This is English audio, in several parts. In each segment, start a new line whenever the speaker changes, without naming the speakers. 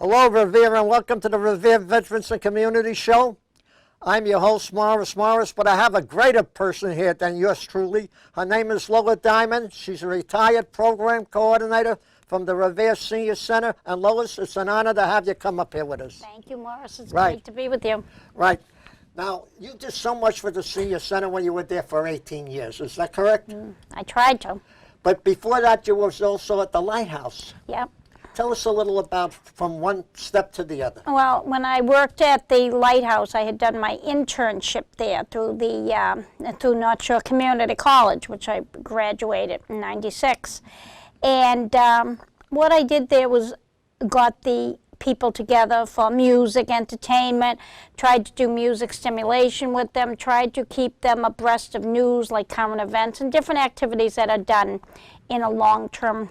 Hello, Revere, and welcome to the Revere Veterans and Community Show. I'm your host, Morris, but I have a greater person here than yours truly. Her name is Lois Diamond. She's a retired program coordinator from the Revere Senior Center. And Lois, it's an honor to have you come up here with us.
Thank you, Morris. It's great to be with you.
Right. Now, you did so much for the Senior Center when you were there for 18 years. Is that correct?
I tried to.
But before that, you were also at the Lighthouse.
Yep.
Tell us a little about from one step to the other.
Well, when I worked at the Lighthouse, I had done my internship there through North Shore Community College, which I graduated in '96. And what I did there was got the people together for music, entertainment, tried to do music stimulation with them, tried to keep them abreast of news like current events and different activities that are done in a long-term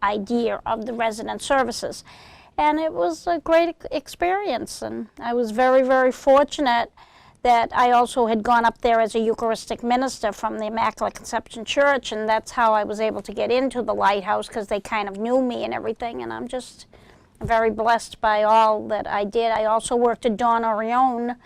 idea of the resident services. And it was a great experience, and I was very, very fortunate that I also had gone up there as a Eucharistic minister from the Immaculate Conception Church, and that's how I was able to get into the Lighthouse, because they kind of knew me and everything, and I'm just very blessed by all that I did. I also worked at Dawn Orion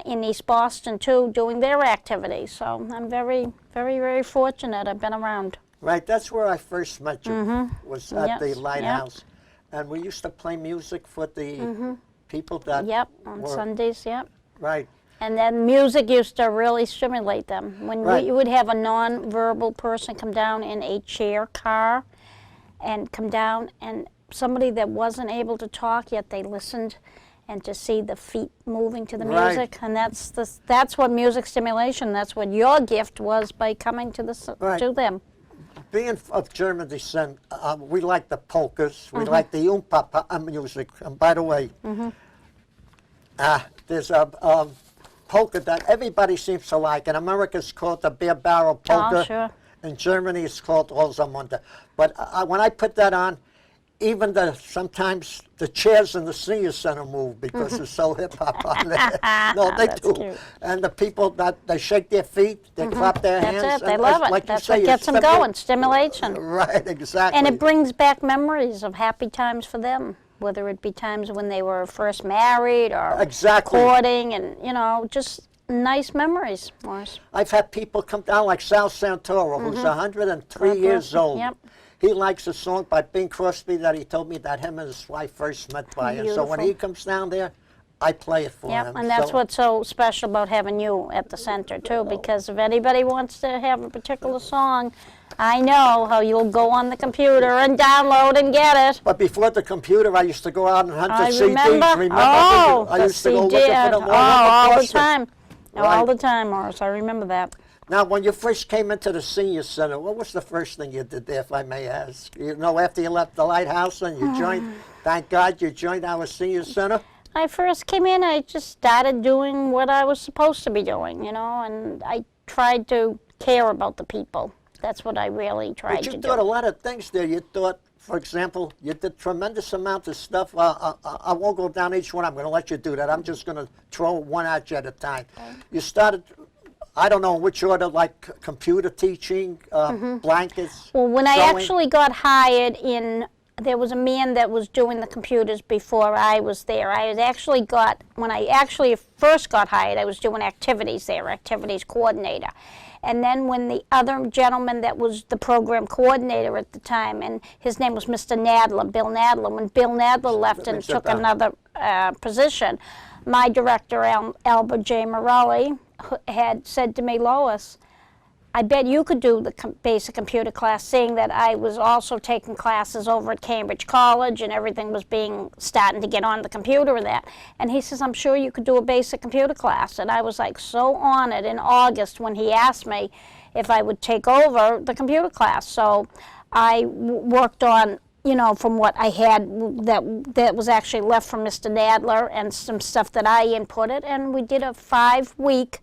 in East Boston too, doing their activities, so I'm very, very, very fortunate. I've been around.
Right, that's where I first met you, was at the Lighthouse. Yep. And we used to play music for the people that
on Sundays,
Right.
And then music used to really stimulate them. When you would have a non-verbal person come down in a chair car and come down, and somebody that wasn't able to talk, yet they listened, and to see the feet moving to the music, and that's what music stimulation, that's what your gift was by coming to to them.
Being of German descent, we like the polkas, we like the Umpapa music. And by the way, there's a polka that everybody seems to like. In America, it's called the beer barrel polka.
Oh, sure.
In Germany, it's called Rosamunde. But when I put that on, even sometimes the chairs in the Senior Center move because it's so hip-hop on there. No, they do.
Cute.
And the people, they shake their feet, they clap their hands.
That's it. They love it.
Like
that's what gets them going, stimulation.
Right, exactly.
And it brings back memories of happy times for them, whether it be times when they were first married or courting, and, just nice memories, Morris.
I've had people come down like Sal Santoro, who's 103 years old.
Yep.
He likes a song by Bing Crosby that he told me that him and his wife first met by. And so when he comes down there, I play it for him.
And that's what's so special about having you at the center, too, because if anybody wants to have a particular song, I know how you'll go on the computer and download and get it.
But before the computer, I used to go out and hunt the CDs. Remember?
Oh,
I used to go looking for them
all the time. All the time, Morris. I remember that.
Now, when you first came into the Senior Center, what was the first thing you did there, if I may ask? After you left the Lighthouse and you joined, thank God you joined our Senior Center?
I first came in, I just started doing what I was supposed to be doing, and I tried to care about the people. That's what I really tried to do.
But you thought a lot of things there. You thought, for example, you did tremendous amount of stuff. I won't go down each one. I'm going to let you do that. I'm just going to throw one at you at a time. Okay. You started, I don't know in which order, like computer teaching, blankets.
Well, when I actually got hired there was a man that was doing the computers before I was there. When I actually first got hired, I was doing activities there, activities coordinator. And then when the other gentleman that was the program coordinator at the time, and his name was Mr. Nadler, Bill Nadler, when Bill Nadler left and took another position, my director, Albert J. Morelli, had said to me, Lois, I bet you could do the basic computer class, seeing that I was also taking classes over at Cambridge College and everything was starting to get on the computer and that. And he says, I'm sure you could do a basic computer class. And I was like so honored in August when he asked me if I would take over the computer class. So I worked on, from what I had that was actually left from Mr. Nadler and some stuff that I inputted. And we did a 5-week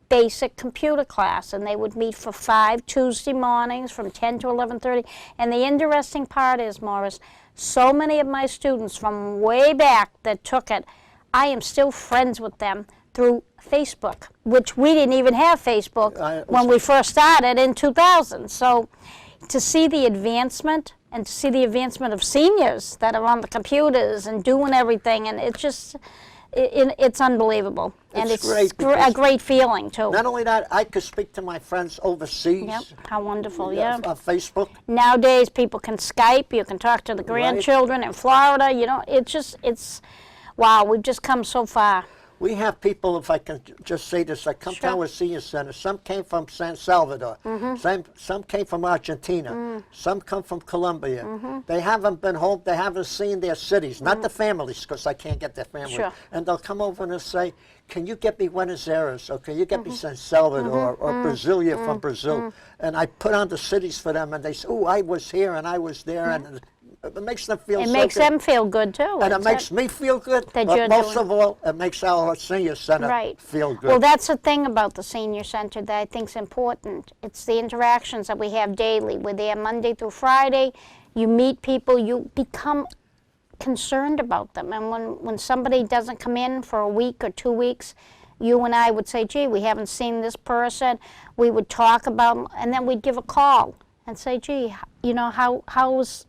basic computer class, and they would meet for 5 Tuesday mornings from 10 to 11:30. And the interesting part is, Morris, so many of my students from way back that took it, I am still friends with them through Facebook, which we didn't even have Facebook when we first started in 2000. So to see the advancement and to see the advancement of seniors that are on the computers and doing everything, and it's just, it's unbelievable. And
It's
it's
great
a great feeling, too.
Not only that, I could speak to my friends overseas.
Yep, how wonderful, yeah.
On Facebook.
Nowadays, people can Skype, you can talk to the grandchildren in Florida, you know, it's, wow, we've just come so far.
We have people, if I can just say this, that come to our senior center. Some came from San Salvador. Some came from Argentina. Some come from Colombia. They haven't been home. They haven't seen their cities, not the families, because I can't get their family.
Sure.
And they'll come over and they'll say, can you get me Buenos Aires, or can you get me San Salvador, or Brasilia from Brazil? And I put on the cities for them, and they say, oh, I was here and I was there. And it makes them feel so
It makes
good.
them feel good, too.
And it makes me feel good,
that
but
you're
most
doing-
of all, it makes our senior center feel good.
Well, that's the thing about the senior center that I think is important. It's the interactions that we have daily. We're there Monday through Friday. You meet people, you become concerned about them. And when somebody doesn't come in for a week or 2 weeks, you and I would say, gee, we haven't seen this person. We would talk about them, and then we'd give a call and say, gee, you know, how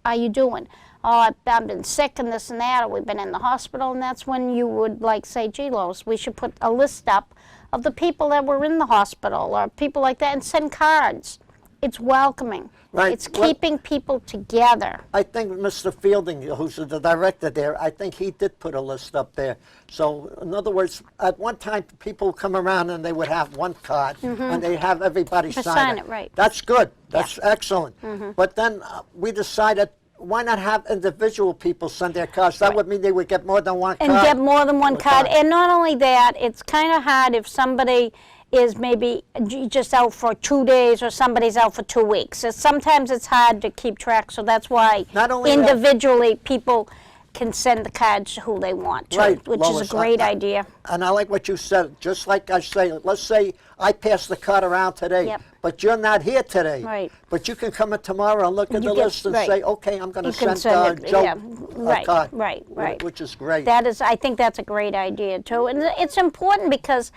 are you doing? Oh, I've been sick and this and that, or we've been in the hospital. And that's when you would like say, gee, Lois, we should put a list up of the people that were in the hospital or people like that and send cards. It's welcoming.
Right.
It's keeping people together.
I think Mr. Fielding, who's the director there, I think he did put a list up there. So, in other words, at one time, people would come around and they would have one card, and they'd have everybody sign it.
Right.
That's good. That's excellent. But then we decided, why not have individual people send their cards? That would mean they would get more than one card.
And get more than one card. And not only that, it's kind of hard if somebody is maybe just out for 2 days or somebody's out for 2 weeks. So sometimes it's hard to keep track, so that's why
Not only
individually people can send the cards to who they want to,
Right,
which
Lois,
is a great idea.
And I like what you said. Just like I say, let's say I pass the card around today,
Yep.
but you're not here today.
Right.
But you can come in tomorrow and look at
You
the
get-
list and
right.
say, okay, I'm going to
You can
send
send it,
Joe
yeah,
a
right,
card.
right.
Which is great.
That is, I think that's a great idea too, and it's important because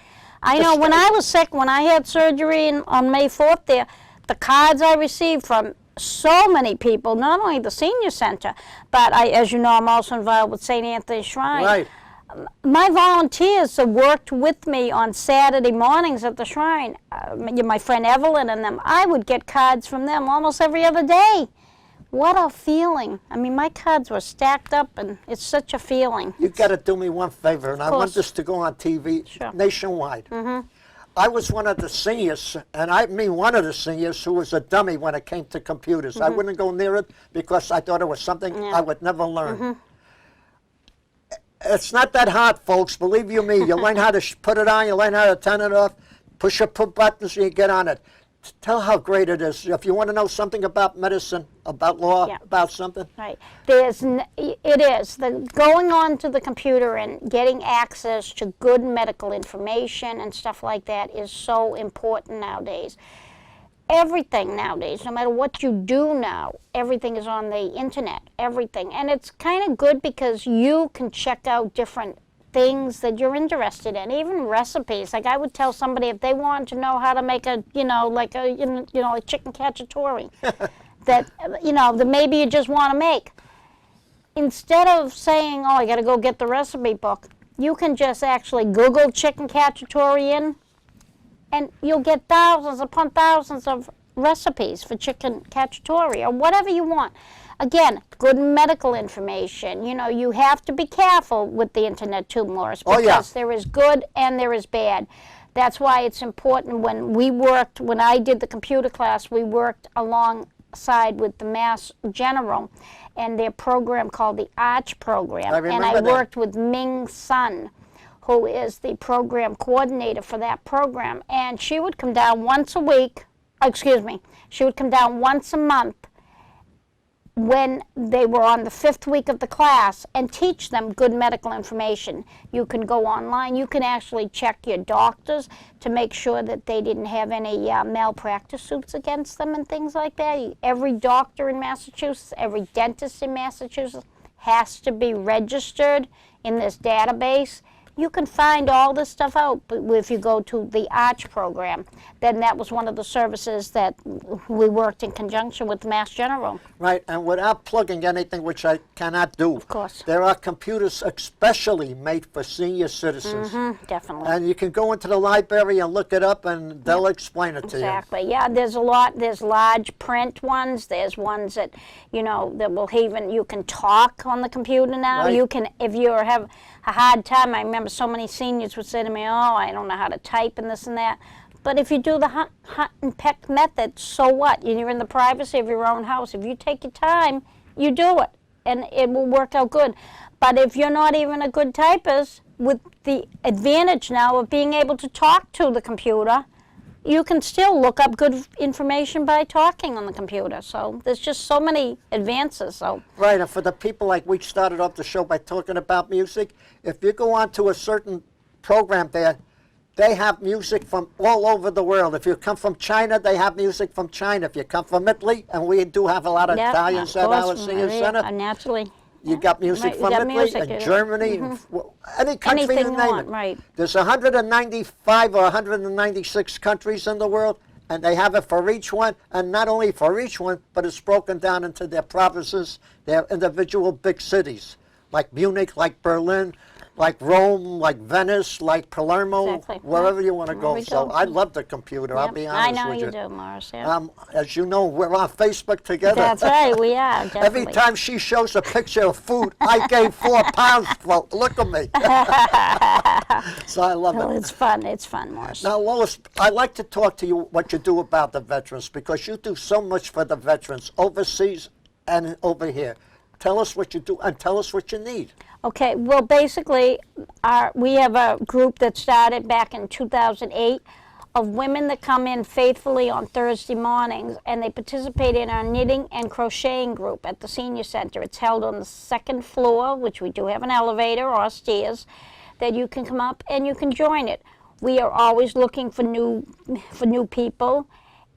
I know when I was sick, when I had surgery on May 4th there, the cards I received from so many people, not only the senior center, but as you know, I'm also involved with St. Anthony's Shrine.
Right.
My volunteers that worked with me on Saturday mornings at the shrine, my friend Evelyn and them, I would get cards from them almost every other day. What a feeling. I mean, my cards were stacked up, and it's such a feeling.
You've got to do me one favor, and I want
course.
this to go on TV
Sure.
nationwide. I was one of the seniors, and I mean one of the seniors who was a dummy when it came to computers. I wouldn't go near it because I thought it was something I would never learn. It's not that hard, folks. Believe you me. You learn how to put it on. You learn how to turn it off. Push your buttons and you get on it. Tell how great it is. If you want to know something about medicine, about law, about something.
Right. It is. Going on to the computer and getting access to good medical information and stuff like that is so important nowadays. Everything nowadays, no matter what you do now, everything is on the internet, everything. And it's kind of good because you can check out different things that you're interested in, even recipes. Like I would tell somebody if they wanted to know how to make a chicken cacciatore that that maybe you just want to make. Instead of saying, oh, I got to go get the recipe book, you can just actually Google chicken cacciatore in, and you'll get thousands upon thousands of recipes for chicken cacciatore or whatever you want. Again, good medical information. You know, you have to be careful with the internet too, Morris, because there is good and there is bad. That's why it's important when I did the computer class, we worked alongside with the Mass General and their program called the Arch program. And I worked with Ming Sun, who is the program coordinator for that program. And she would come down once a month when they were on the 5th week of the class and teach them good medical information. You can go online. You can actually check your doctors to make sure that they didn't have any malpractice suits against them and things like that. Every doctor in Massachusetts, every dentist in Massachusetts has to be registered in this database. You can find all this stuff out if you go to the Arch program. Then that was one of the services that we worked in conjunction with Mass General.
Right, and without plugging anything, which I cannot do,
Of course.
there are computers especially made for senior citizens.
Definitely.
And you can go into the library and look it up, and they'll explain it to you.
Exactly. Yeah, there's a lot. There's large print ones. There's ones that, that will even, you can talk on the computer now.
Right.
You can, if you have a hard time, I remember so many seniors would say to me, oh, I don't know how to type and this and that. But if you do the hunt and peck method, so what? You're in the privacy of your own house. If you take your time, you do it, and it will work out good. But if you're not even a good typist, with the advantage now of being able to talk to the computer, you can still look up good information by talking on the computer. So there's just so many advances. So
Right, and for the people, like we started off the show by talking about music, if you go on to a certain program there, they have music from all over the world. If you come from China, they have music from China. If you come from Italy, and we do have a lot of Italians at our senior center,
naturally.
you got music
Right, you
from
got
Italy
music,
and Germany, and any country
Anything
you
you
name
want,
it.
right.
There's 195 or 196 countries in the world, and they have it for each one, and not only for each one, but it's broken down into their provinces, their individual big cities, like Munich, like Berlin, like Rome, like Venice, like Palermo,
Exactly.
wherever you want to
There
go.
we
So
go.
I love the computer, I'll be honest
I know
with
you
you.
do, Morris. Yeah.
As you know, we're on Facebook together.
That's right, we are, definitely.
Every time she shows a picture of food, I gain 4 pounds. Well, look at me. So I love
Well,
it.
it's fun, Morris.
Now, Lois, I'd like to talk to you what you do about the veterans, because you do so much for the veterans overseas and over here. Tell us what you do and tell us what you need.
Okay, well, basically, we have a group that started back in 2008 of women that come in faithfully on Thursday mornings, and they participate in our knitting and crocheting group at the senior center. It's held on the 2nd floor, which we do have an elevator or stairs that you can come up and you can join it. We are always looking for new people,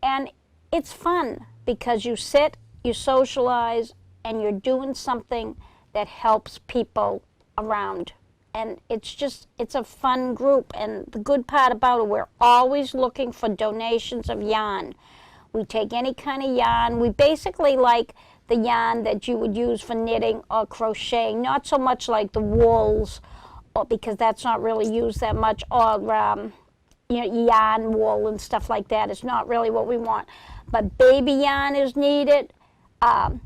and it's fun because you sit, you socialize, and you're doing something that helps people around. And it's a fun group. And the good part about it, we're always looking for donations of yarn. We take any kind of yarn. We basically like the yarn that you would use for knitting or crocheting, not so much like the wools, because that's not really used that much, or yarn wool and stuff like that. It's not really what we want. But baby yarn is needed.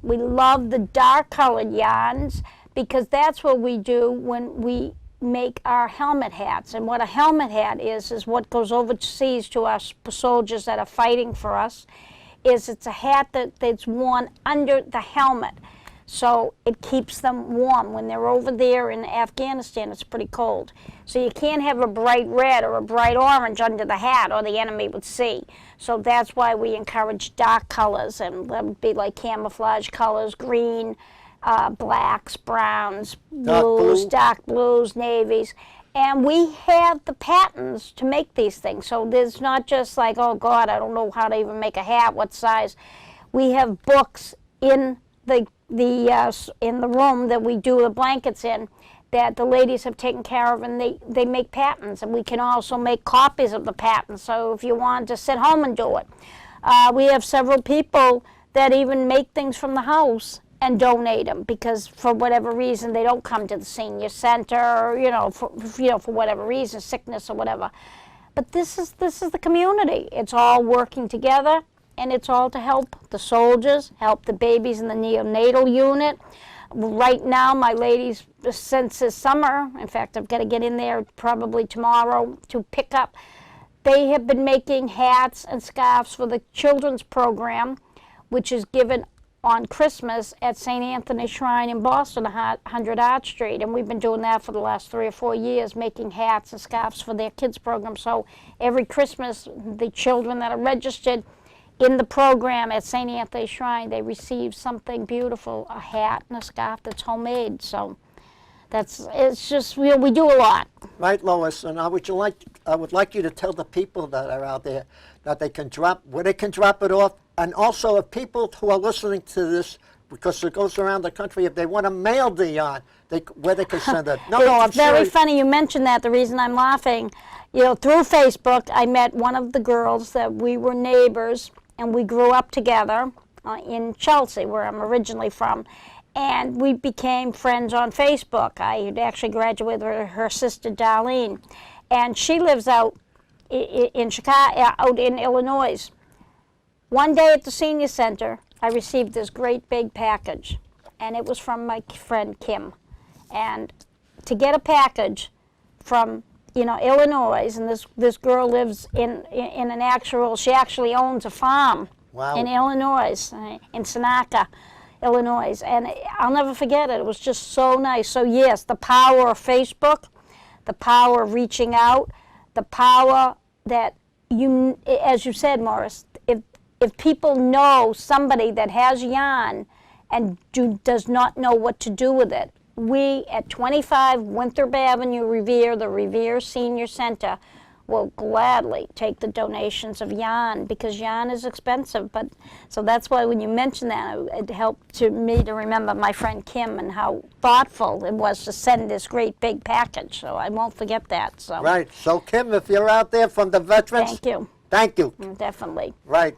We love the dark colored yarns, because that's what we do when we make our helmet hats. And what a helmet hat is what goes overseas to our soldiers that are fighting for us. It's a hat that's worn under the helmet, so it keeps them warm. When they're over there in Afghanistan, it's pretty cold. So you can't have a bright red or a bright orange under the hat, or the enemy would see. So that's why we encourage dark colors, and that would be like camouflage colors, green, blacks, browns, blues, dark blues, navies. And we have the patterns to make these things. So there's not just like, oh God, I don't know how to even make a hat, what size. We have books in the room that we do the blankets in, that the ladies have taken care of, and they make patterns, and we can also make copies of the patterns, so if you want to sit home and do it. We have several people that even make things from the house and donate them, because for whatever reason they don't come to the senior center, or, for whatever reason, sickness or whatever. But this is the community. It's all working together, and it's all to help the soldiers, help the babies in the neonatal unit. Right now, my ladies, since this summer, in fact, I've got to get in there probably tomorrow to pick up, they have been making hats and scarves for the children's program, which is given on Christmas at St. Anthony's Shrine in Boston, 100 Arch Street. And we've been doing that for the last 3 or 4 years, making hats and scarves for their kids' program. So every Christmas, the children that are registered in the program at St. Anthony's Shrine, they receive something beautiful, a hat and a scarf that's homemade. So it's just, we do a lot.
Right, Lois, and I would like you to tell the people that are out there that where they can drop it off, and also if people who are listening to this because it goes around the country. If they want to mail the yarn, where they can send it. No,
It's
I'm
very
serious.
funny you mentioned that. The reason I'm laughing, you know, through Facebook, I met one of the girls that we were neighbors, and we grew up together in Chelsea, where I'm originally from. And we became friends on Facebook. I had actually graduated with her sister, Darlene. And she lives out in Chicago, out in Illinois. One day at the senior center, I received this great big package, and it was from my friend Kim. And to get a package from, you know, Illinois, and this girl lives in an actual, she actually owns a farm in Illinois, in Seneca, Illinois, and I'll never forget it. It was just so nice. So yes, the power of Facebook, the power of reaching out, the power that you, as you said, Morris, if people know somebody that has yarn and does not know what to do with it, we at 25 Winthrop Avenue, Revere, the Revere Senior Center, will gladly take the donations of yarn, because yarn is expensive. But so that's why when you mentioned that, it helped me to remember my friend Kim and how thoughtful it was to send this great big package. So I won't forget that. So
Right. So Kim, if you're out there from the veterans,
thank you.
Thank you.
Definitely.
Right.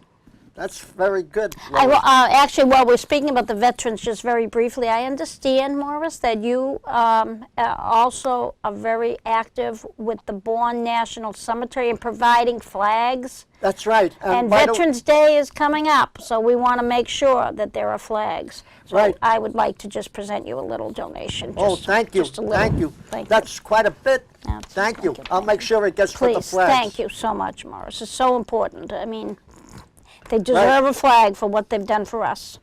That's very good.
Actually, while we're speaking about the veterans, just very briefly, I understand, Morris, that you also are very active with the Bourne National Cemetery and providing flags.
That's right.
And Veterans Day is coming up, so we want to make sure that there are flags. So
Right.
I would like to just present you a little donation.
Oh, thank you.
Just a little.
Thank you.
Thank you.
That's quite a bit.
That's-
Thank you.
thank you,
I'll
thank
make sure it gets with the
Please,
flags.
thank you so much, Morris. It's so important. I mean, they deserve a flag for what they've done for us.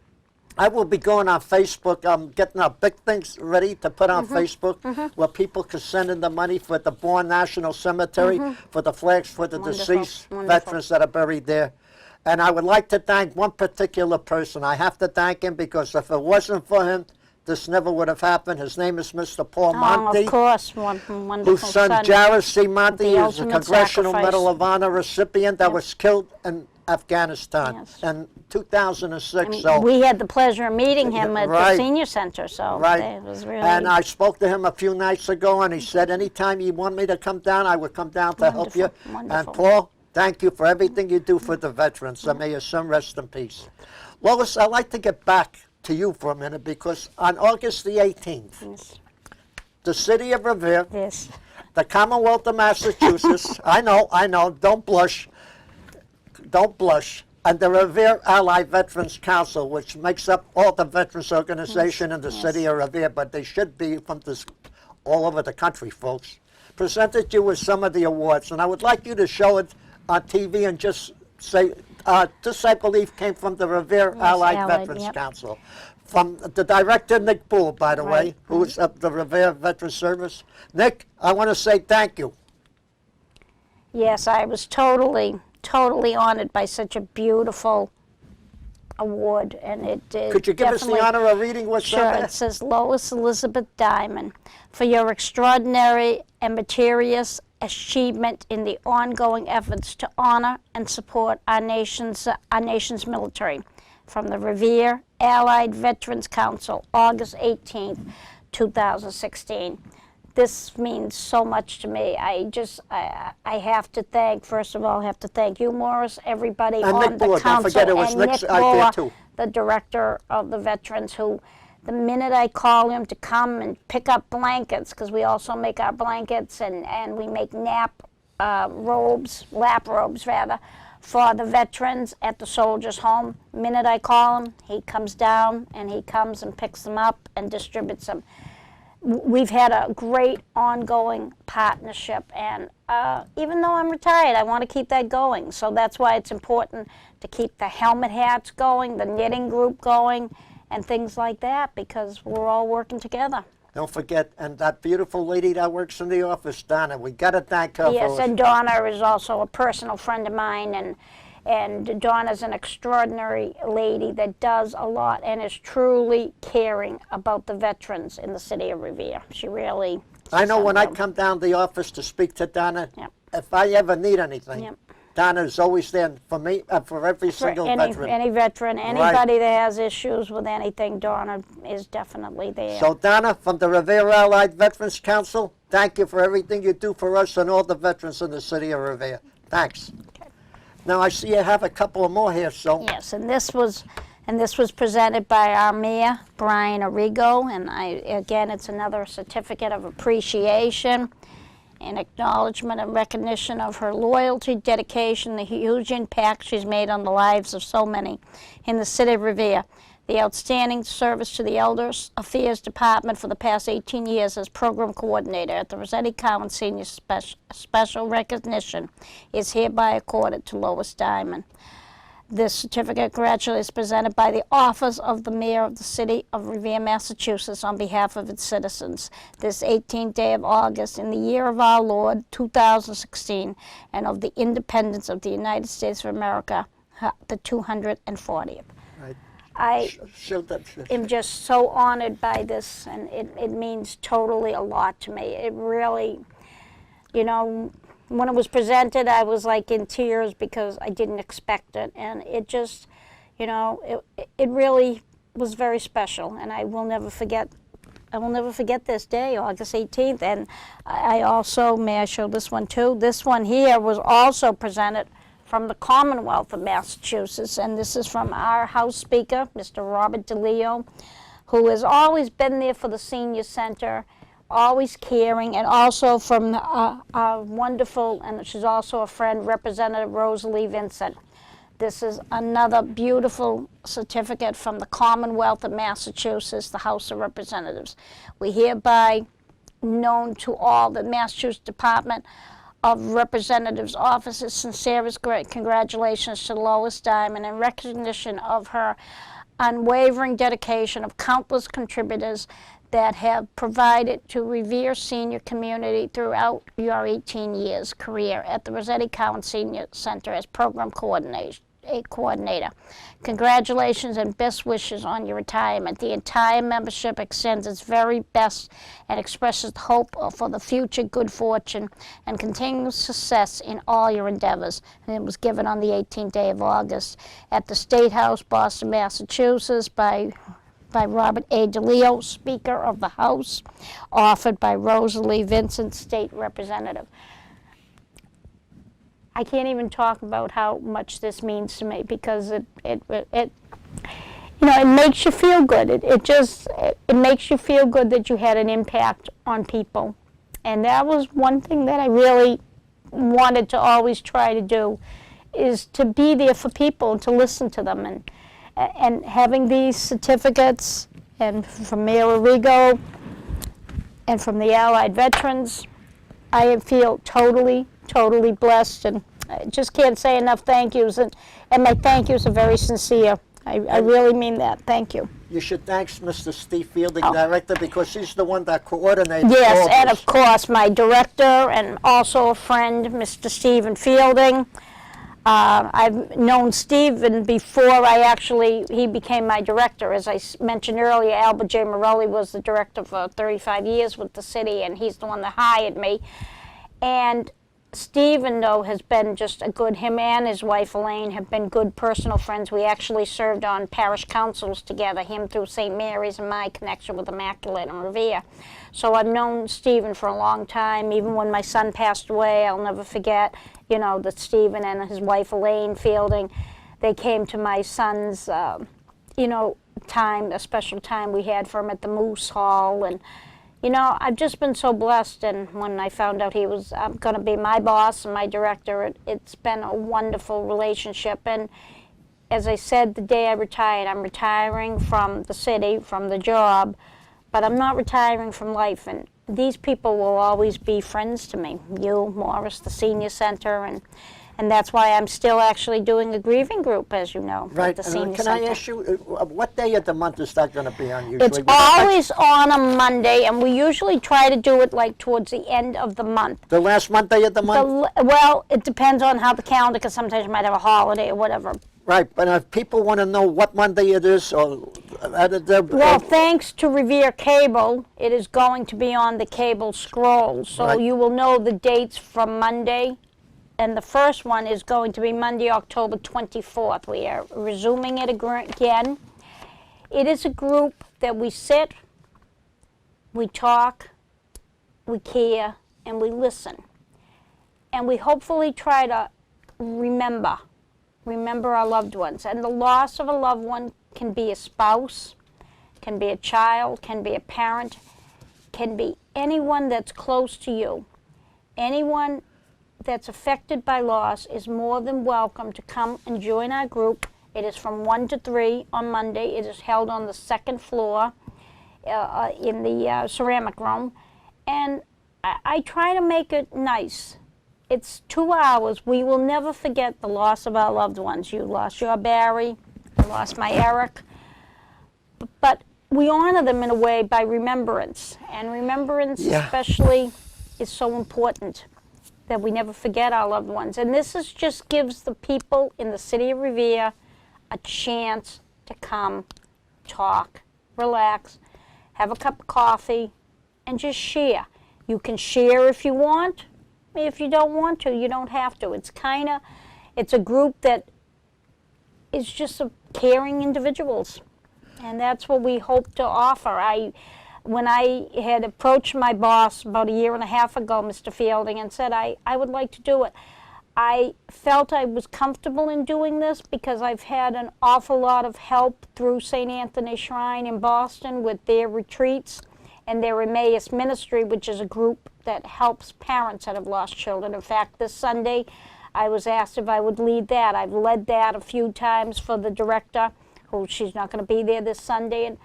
I will be going on Facebook. I'm getting our big things ready to put on Facebook where people can send in the money for the Bourne National Cemetery, for the flags for the
Wonderful,
deceased
wonderful.
veterans that are buried there. And I would like to thank one particular person. I have to thank him because if it wasn't for him, this never would have happened. His name is Mr. Paul Monty.
Oh, of course, wonderful
Whose son, Jared C. Monty,
The
is a
ultimate
Congressional
sacrifice.
Medal of Honor recipient that
Yep.
was killed in Afghanistan
Yes.
in 2006.
I mean,
so
we had the pleasure of meeting him at the
Right.
senior center, so
Right.
it was really
And I spoke to him a few nights ago, and he said, anytime you want me to come down, I would come down to help you.
Wonderful, wonderful.
And Paul, thank you for everything you do for the veterans. And may your son rest in peace. Lois, I'd like to get back to you for a minute, because on August the 18th,
Yes.
the city of Revere,
Yes.
the Commonwealth of Massachusetts, I know, don't blush, and the Revere Allied Veterans Council, which makes up all the veterans organization in the city of Revere, but they should be from all over the country, folks, presented you with some of the awards. And I would like you to show it on TV and just say, this, I believe, came from the Revere Allied Veterans
yep.
Council. From the director, Nick Poole, by the way,
Right,
who's of the Revere Veterans Service. Nick, I want to say thank you.
Yes, I was totally honored by such a beautiful award, and it
Could you give us the honor of reading what's
Sure,
on there?
it says Lois Elizabeth Diamond for your extraordinary and meritorious achievement in the ongoing efforts to honor and support our nation's military. From the Revere Allied Veterans Council, August 18th, 2016. This means so much to me. I have to thank, first of all, you, Morris, everybody
And
on
Nick
the
Buller, don't
council,
forget it was
and
Nick's
Nick
idea,
Buller,
too.
the director of the veterans, who the minute I call him to come and pick up blankets, because we also make our blankets and we make lap robes rather, for the veterans at the soldiers' home. The minute I call him, he comes down and he comes and picks them up and distributes them. We've had a great ongoing partnership, and even though I'm retired, I want to keep that going. So that's why it's important to keep the helmet hats going, the knitting group going, and things like that, because we're all working together.
Don't forget, and that beautiful lady that works in the office, Donna, we got to thank her
Yes,
for
and Donna is also a personal friend of mine, and Donna's an extraordinary lady that does a lot and is truly caring about the veterans in the city of Revere. She really...
I know when I come down to the office to speak to Donna,
Yep.
if I ever need anything,
Yep.
Donna's always there for me, for every
For
single
any
veteran.
any veteran,
Right.
anybody that has issues with anything, Donna is definitely there.
So Donna, from the Revere Allied Veterans Council, thank you for everything you do for us and all the veterans in the city of Revere. Thanks.
Okay.
Now I see you have a couple of more here, so
Yes, and this was presented by our mayor, Brian Arrigo, and again, it's another certificate of appreciation and acknowledgement and recognition of her loyalty, dedication, the huge impact she's made on the lives of so many in the city of Revere. The outstanding service to the Elders Affairs Department for the past 18 years as program coordinator at the Rossetti Cowan Senior Special recognition is hereby accorded to Lois Diamond. This certificate of congratulations is presented by the Office of the Mayor of the City of Revere, Massachusetts, on behalf of its citizens. This 18th day of August, in the year of our Lord, 2016, and of the independence of the United States of America, the 240th.
Right.
I
Show that.
am just so honored by this, and it means totally a lot to me. It really, you know, when it was presented, I was like in tears because I didn't expect it, and it just, you know, it really was very special, and I will never forget. I will never forget this day, August 18th. And I also, may I show this one too? This one here was also presented from the Commonwealth of Massachusetts, and this is from our House Speaker, Mr. Robert DeLeo, who has always been there for the senior center, always caring, and also from our wonderful, and she's also a friend, Representative Rosalie Vincent. This is another beautiful certificate from the Commonwealth of Massachusetts, the House of Representatives. We hereby known to all the Massachusetts Department of Representatives offices sincerest congratulations to Lois Diamond in recognition of her unwavering dedication of countless contributors that have provided to Revere senior community throughout your 18 years career at the Rossetti Cowan Senior Center as program coordinator. Congratulations and best wishes on your retirement. The entire membership extends its very best and expresses hope for the future good fortune and continued success in all your endeavors. And it was given on the 18th day of August at the State House, Boston, Massachusetts by Robert A. DeLeo, Speaker of the House, offered by Rosalie Vincent, State Representative. I can't even talk about how much this means to me because it you know, it makes you feel good. It makes you feel good that you had an impact on people. And that was one thing that I really wanted to always try to do, is to be there for people and to listen to them. And having these certificates, and from Mayor Arrigo and from the Allied Veterans, I feel totally blessed, and I just can't say enough thank yous, and my thank yous are very sincere. I really mean that. Thank you.
You should thank Mr. Steve Fielding, Director, because she's the one that coordinates
Yes,
all
and
this.
of course my director and also a friend, Mr. Stephen Fielding. I've known Stephen before he became my director. As I mentioned earlier, Albert J. Morelli was the director for 35 years with the city, and he's the one that hired me. And Stephen, though, has been just a good, him and his wife Elaine have been good personal friends. We actually served on parish councils together, him through St. Mary's and my connection with Immaculate and Revere. So I've known Stephen for a long time. Even when my son passed away, I'll never forget, you know, that Stephen and his wife Elaine Fielding, they came to my son's, you know, time, a special time we had for him at the Moose Hall. And you know, I've just been so blessed, and when I found out he was going to be my boss and my director, it's been a wonderful relationship. And as I said the day I retired, I'm retiring from the city, from the job, but I'm not retiring from life. And these people will always be friends to me. You, Morris, the senior center, and that's why I'm still actually doing a grieving group, as you know,
Right.
at the senior
Can
center.
I ask you, what day of the month is that going to be on usually?
It's always on a Monday, and we usually try to do it like towards the end of the month.
The last Monday of the month?
Well, it depends on how the calendar, because sometimes you might have a holiday or whatever.
Right, but if people want to know what Monday it is, or
well, thanks to Revere Cable, it is going to be on the cable scroll, so
Right.
you will know the dates from Monday and the first one is going to be Monday, October 24th. We are resuming it again. It is a group that we sit, we talk, we care, and we listen. And we hopefully try to remember our loved ones. And the loss of a loved one can be a spouse, can be a child, can be a parent, can be anyone that's close to you. Anyone that's affected by loss is more than welcome to come and join our group. It is from 1 to 3 on Monday. It is held on the second floor in the ceramic room. And I try to make it nice. It's 2 hours. We will never forget the loss of our loved ones. You lost your Barry, I lost my Eric. But we honor them in a way by remembrance. And remembrance especially is so important, that we never forget our loved ones. And this just gives the people in the city of Revere a chance to come, talk, relax, have a cup of coffee, and just share. You can share if you want. If you don't want to, you don't have to. It's a group that is just a caring individuals. And that's what we hope to offer. When I had approached my boss about 1.5 years ago, Mr. Fielding, and said I would like to do it, I felt I was comfortable in doing this because I've had an awful lot of help through St. Anthony Shrine in Boston with their retreats and their Emmaus Ministry, which is a group that helps parents that have lost children. In fact, this Sunday, I was asked if I would lead that. I've led that a few times for the director, who she's not going to be there this Sunday. And,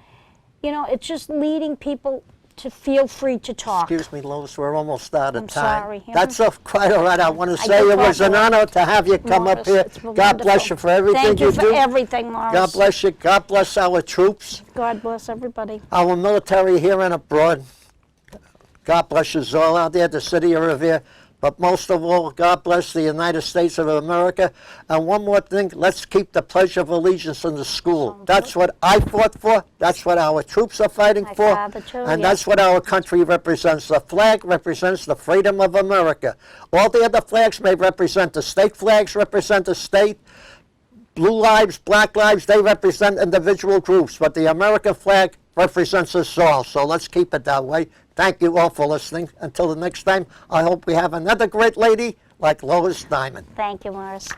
you know, it's just leading people to feel free to talk.
Excuse me, Lois, we're almost out of
I'm
time.
sorry.
That's quite all right. I want to say
get
it was an
brought
honor to have you come up
Morris,
here.
it's
God
wonderful.
bless you for everything
Thank you
do.
for everything, Morris.
God bless you. God bless our troops,
God bless everybody.
our military here and abroad. God bless us all out there, the city of Revere. But most of all, God bless the United States of America. And one more thing, let's keep the Pledge of Allegiance in the school. That's what I fought for. That's what our troops are fighting
My
for.
father too,
And
yeah.
that's what our country represents. The flag represents the freedom of America. All the other flags may represent, the state flags represent the state. Blue lives, black lives, they represent individual groups. But the American flag represents us all. So let's keep it that way. Thank you all for listening. Until the next time, I hope we have another great lady like Lois Diamond.
Thank you, Morris.